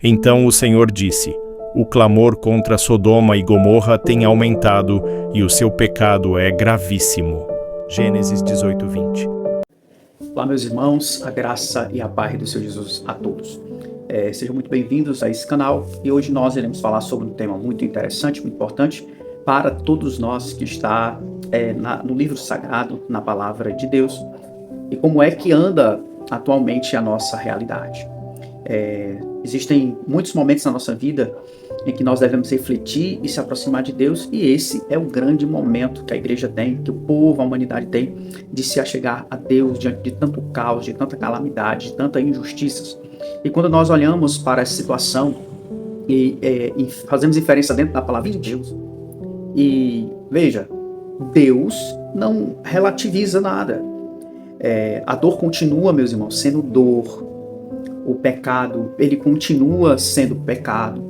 Então o Senhor disse: o clamor contra Sodoma e Gomorra tem aumentado e o seu pecado é gravíssimo. Gênesis 18:20. Olá, meus irmãos, a graça e a paz do Senhor Jesus a todos. Sejam muito bem-vindos a esse canal e hoje nós iremos falar sobre um tema muito interessante, muito importante para todos nós que está no livro sagrado, na palavra de Deus, e como é que anda atualmente a nossa realidade. Existem muitos momentos na nossa vida em que nós devemos refletir e se aproximar de Deus, e esse é o grande momento que a igreja tem, que o povo, a humanidade tem, de se achegar a Deus diante de tanto caos, de tanta calamidade, de tanta injustiças. E quando nós olhamos para essa situação e fazemos inferência dentro da palavra de Deus, e veja, Deus não relativiza nada. A dor continua, meus irmãos, sendo dor. O pecado, ele continua sendo pecado.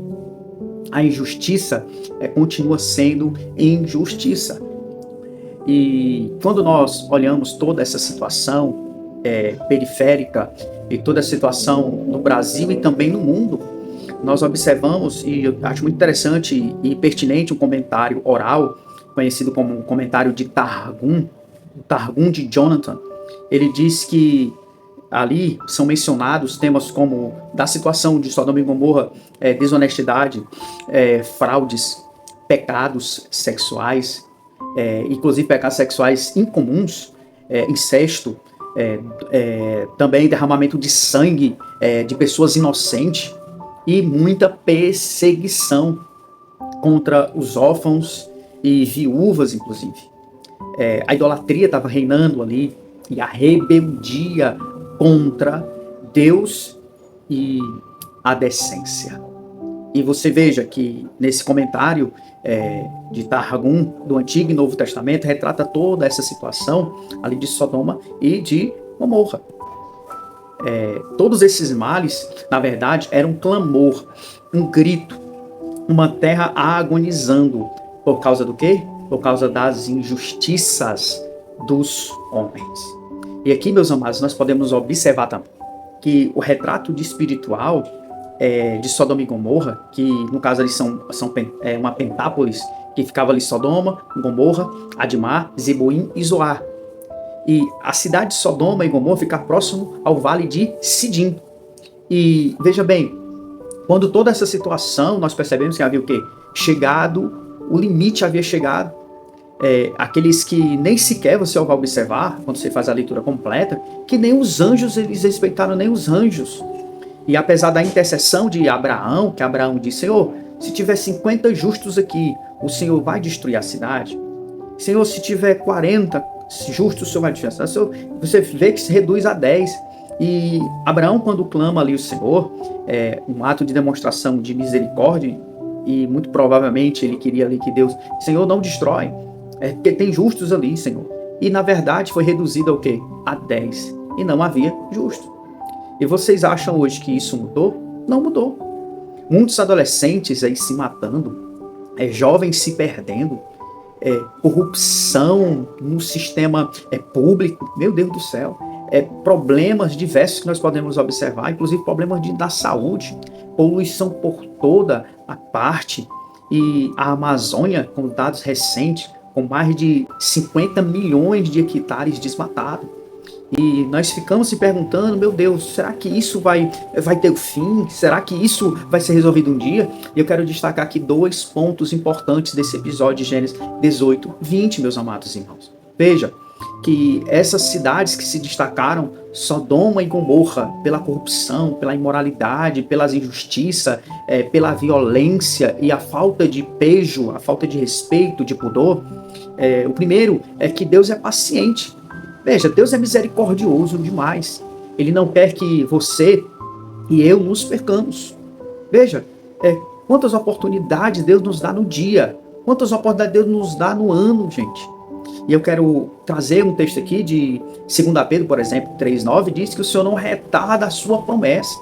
A injustiça continua sendo injustiça. E quando nós olhamos toda essa situação periférica e toda a situação no Brasil e também no mundo, nós observamos, e eu acho muito interessante e pertinente, um comentário oral, conhecido como um comentário de Targum, o Targum de Jonathan. Ele diz que ali são mencionados temas como da situação de Sodoma e Gomorra, desonestidade, fraudes, pecados sexuais, inclusive pecados sexuais incomuns, incesto, também derramamento de sangue de pessoas inocentes e muita perseguição contra os órfãos e viúvas, inclusive. A idolatria estava reinando ali e a rebeldia contra Deus e a decência. E você veja que nesse comentário de Targum, do Antigo e Novo Testamento, retrata toda essa situação ali de Sodoma e de Gomorra. Todos esses males, na verdade, eram um clamor, um grito, uma terra agonizando. Por causa do quê? Por causa das injustiças dos homens. E aqui, meus amados, nós podemos observar também que o retrato de espiritual de Sodoma e Gomorra, que no caso ali são uma pentápolis, que ficava ali Sodoma, Gomorra, Admar, Zeboim e Zoar. E a cidade de Sodoma e Gomorra fica próximo ao vale de Sidim. E veja bem, quando toda essa situação, nós percebemos que havia o quê? O limite havia chegado. Aqueles que nem sequer você vai observar, quando você faz a leitura completa, que nem os anjos, eles respeitaram nem os anjos. E apesar da intercessão de Abraão, que Abraão disse: Senhor, se tiver 50 justos aqui, o Senhor vai destruir a cidade? Senhor, se tiver 40 justos, o Senhor vai destruir a cidade? Você vê que se reduz a 10. E Abraão, quando clama ali o Senhor, um ato de demonstração de misericórdia, e muito provavelmente ele queria ali que Deus, Senhor, não destrói, porque tem justos ali, Senhor. E na verdade foi reduzido ao quê? A 10. E não havia justo. E vocês acham hoje que isso mudou? Não mudou. Muitos adolescentes aí se matando, jovens se perdendo, corrupção no sistema público, meu Deus do céu. Problemas diversos que nós podemos observar, inclusive problemas da saúde, poluição por toda a parte. E a Amazônia, com dados recentes, com mais de 50 milhões de hectares desmatados. E nós ficamos se perguntando, meu Deus, será que isso vai ter fim? Será que isso vai ser resolvido um dia? E eu quero destacar aqui 2 pontos importantes desse episódio de Gênesis 18:20, meus amados irmãos. Veja que essas cidades que se destacaram, Sodoma e Gomorra, pela corrupção, pela imoralidade, pelas injustiças, pela violência e a falta de pejo, a falta de respeito, de pudor, o primeiro é que Deus é paciente. Veja, Deus é misericordioso demais. Ele não quer que você e eu nos percamos. Veja, quantas oportunidades Deus nos dá no dia, quantas oportunidades Deus nos dá no ano, gente. E eu quero trazer um texto aqui de 2 Pedro, por exemplo, 3:9, diz que o Senhor não retarda a sua promessa.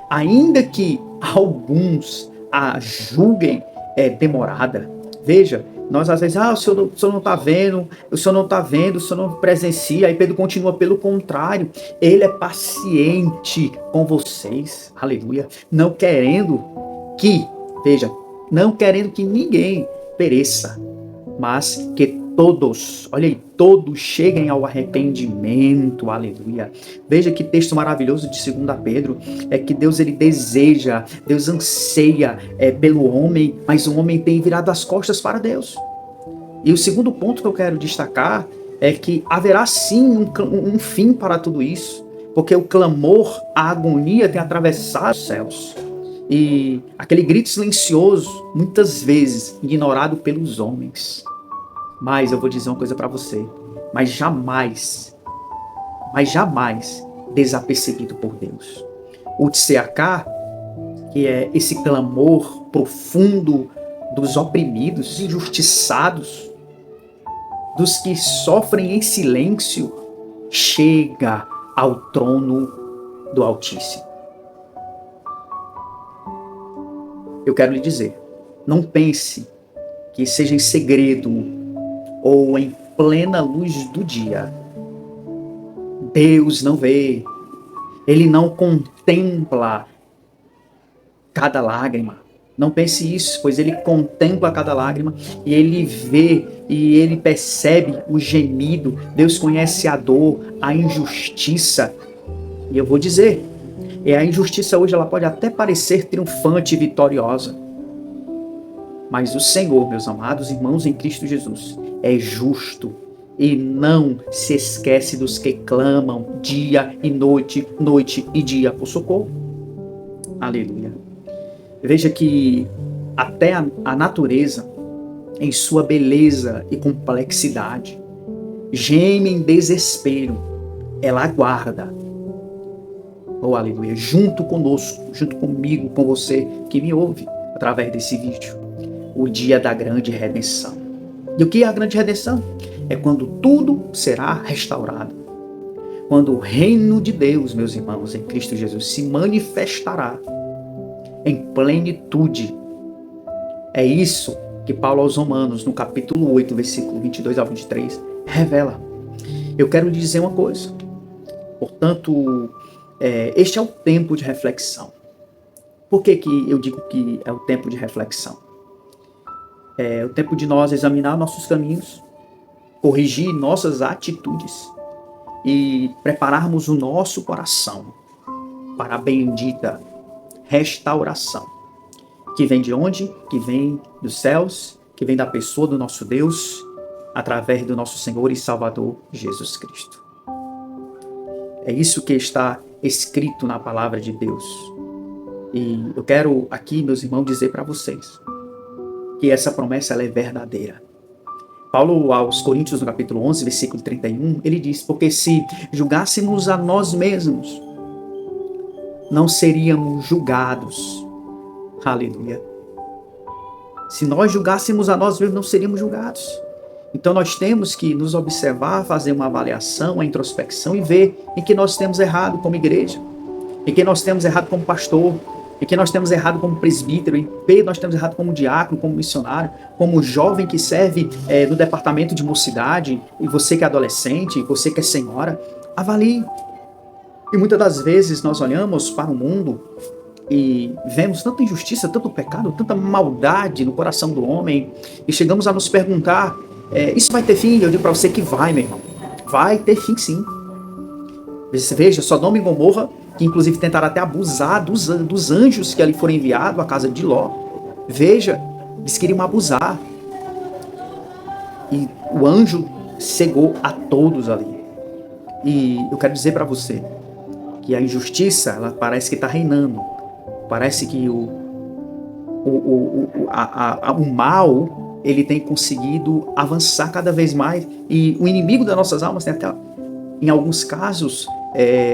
Ainda que alguns a julguem demorada. Veja Nós às vezes, o senhor não está vendo, o senhor não está vendo, o senhor não presencia. Aí Pedro continua, pelo contrário, ele é paciente com vocês, aleluia, não querendo que, veja, não querendo que ninguém pereça, mas que todos, olha aí, todos cheguem ao arrependimento, aleluia. Veja que texto maravilhoso de 2 Pedro, é que Deus, ele deseja, Deus anseia pelo homem, mas o homem tem virado as costas para Deus. E o segundo ponto que eu quero destacar é que haverá sim um fim para tudo isso, porque o clamor, a agonia tem atravessado os céus. E aquele grito silencioso, muitas vezes ignorado pelos homens. Mas eu vou dizer uma coisa para você, mas jamais desapercebido por Deus. O tseacá, que é esse clamor profundo dos oprimidos, injustiçados, dos que sofrem em silêncio, chega ao trono do Altíssimo. Eu quero lhe dizer, não pense que seja em segredo ou em plena luz do dia. Deus não vê, Ele não contempla cada lágrima. Não pense isso, pois Ele contempla cada lágrima e Ele vê e Ele percebe o gemido. Deus conhece a dor, a injustiça. E eu vou dizer, a injustiça hoje ela pode até parecer triunfante e vitoriosa. Mas o Senhor, meus amados irmãos em Cristo Jesus, é justo e não se esquece dos que clamam dia e noite, noite e dia por socorro. Aleluia. Veja que até a natureza, em sua beleza e complexidade, geme em desespero, ela aguarda. Oh, aleluia, junto conosco, junto comigo, com você que me ouve através desse vídeo, o dia da grande redenção. E o que é a grande redenção? É quando tudo será restaurado. Quando o reino de Deus, meus irmãos, em Cristo Jesus, se manifestará em plenitude. É isso que Paulo aos Romanos, no capítulo 8, versículo 22 ao 23, revela. Eu quero lhe dizer uma coisa. Portanto, este é o tempo de reflexão. Por que eu digo que é o tempo de reflexão? É o tempo de nós examinar nossos caminhos, corrigir nossas atitudes e prepararmos o nosso coração para a bendita restauração. Que vem de onde? Que vem dos céus, que vem da pessoa do nosso Deus, através do nosso Senhor e Salvador Jesus Cristo. É isso que está escrito na palavra de Deus. E eu quero aqui, meus irmãos, dizer para vocês que essa promessa ela é verdadeira. Paulo, aos Coríntios, no capítulo 11, versículo 31, ele diz, porque se julgássemos a nós mesmos, não seríamos julgados. Aleluia. Se nós julgássemos a nós mesmos, não seríamos julgados. Então nós temos que nos observar, fazer uma avaliação, uma introspecção e ver em que nós temos errado como igreja, em que nós temos errado como pastor, em que nós temos errado como presbítero, em que nós temos errado como diácono, como missionário, como jovem que serve no departamento de mocidade, e você que é adolescente, e você que é senhora, avalie. E muitas das vezes nós olhamos para o mundo e vemos tanta injustiça, tanto pecado, tanta maldade no coração do homem, e chegamos a nos perguntar, isso vai ter fim? Eu digo para você que vai, meu irmão. Vai ter fim, sim. Veja, Sodoma e Gomorra, que inclusive tentaram até abusar dos anjos que ali foram enviados à casa de Ló. Veja, eles queriam abusar. E o anjo cegou a todos ali. E eu quero dizer para você que a injustiça, ela parece que está reinando. Parece que o mal, ele tem conseguido avançar cada vez mais. E o inimigo das nossas almas tem até, em alguns casos,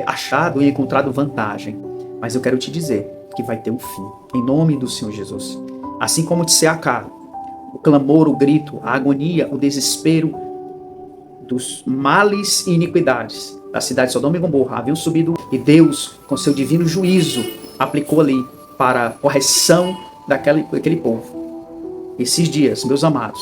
achado e encontrado vantagem. Mas eu quero te dizer que vai ter um fim, em nome do Senhor Jesus. Assim como de Seacá, o clamor, o grito, a agonia, o desespero dos males e iniquidades da cidade de Sodoma e Gomorra haviam subido, e Deus, com seu divino juízo, aplicou ali para a correção daquele povo. Esses dias, meus amados,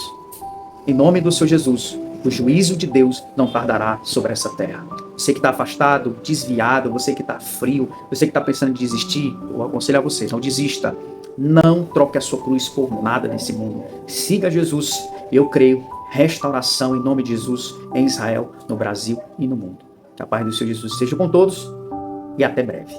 em nome do Senhor Jesus, o juízo de Deus não tardará sobre essa terra. Você que está afastado, desviado, você que está frio, você que está pensando em desistir, eu aconselho a você, não desista. Não troque a sua cruz por nada nesse mundo. Siga Jesus. Eu creio, restauração em nome de Jesus em Israel, no Brasil e no mundo. Que a paz do Senhor Jesus esteja com todos e até breve.